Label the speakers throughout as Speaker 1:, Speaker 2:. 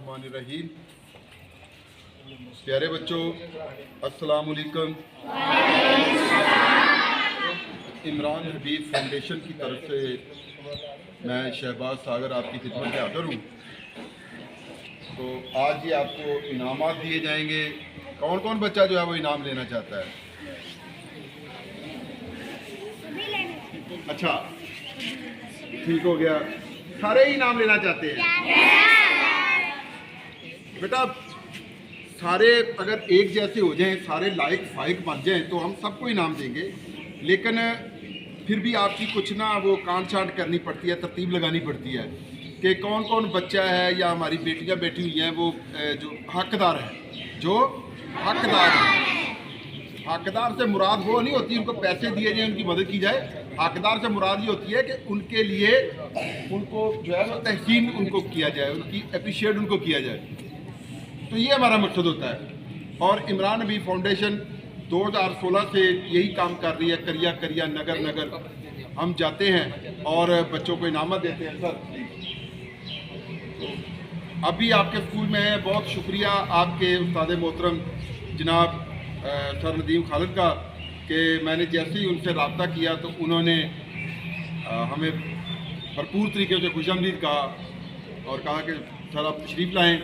Speaker 1: बिस्मिल्लाहिर्रहमानिर्रहीम। प्यारे बच्चों, अस्सलाम वालेकुम। इमरान हबीब फाउंडेशन की तरफ से मैं शहबाज सागर आपकी खिदमत में हाज़िर हूँ। तो आज ये आपको इनामात दिए जाएंगे। कौन कौन बच्चा जो है वो इनाम लेना चाहता है? अच्छा, ठीक हो गया। सारे ही इनाम लेना चाहते हैं? बेटा, सारे अगर एक जैसे हो जाएं, सारे लायक फाइक बन जाएं तो हम सबको इनाम देंगे। लेकिन फिर भी आपकी कुछ ना वो कांट छांट करनी पड़ती है, तरतीब लगानी पड़ती है कि कौन कौन बच्चा है या हमारी बेटियां बैठी हुई हैं वो जो हकदार है, जो हकदार है। हकदार से मुराद वो नहीं होती उनको पैसे दिए जाए, उनकी मदद की जाए। हकदार से मुराद ये होती है कि उनके लिए उनको जो है वो तहसीन उनको किया जाए, उनकी अप्रिशिएट उनको किया जाए। तो ये हमारा मकसद होता है। और इमरान हबीब फाउंडेशन 2016 से यही काम कर रही है। करिया करिया, नगर नगर हम जाते हैं और बच्चों को इनामत देते हैं। सर, अभी आपके स्कूल में है, बहुत शुक्रिया आपके उस्ताद मोहतरम जनाब सर नदीम खालिद का कि मैंने जैसे ही उनसे रब्ता किया तो उन्होंने हमें भरपूर तरीके से खुशामदीद कहा और कहा कि सर आप तशरीफ़ लाएँ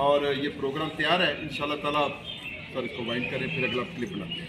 Speaker 1: और ये प्रोग्राम तैयार है। इंशाल्लाह ताला सर इसको वाइंड करें, फिर अगला क्लिप बनाते हैं।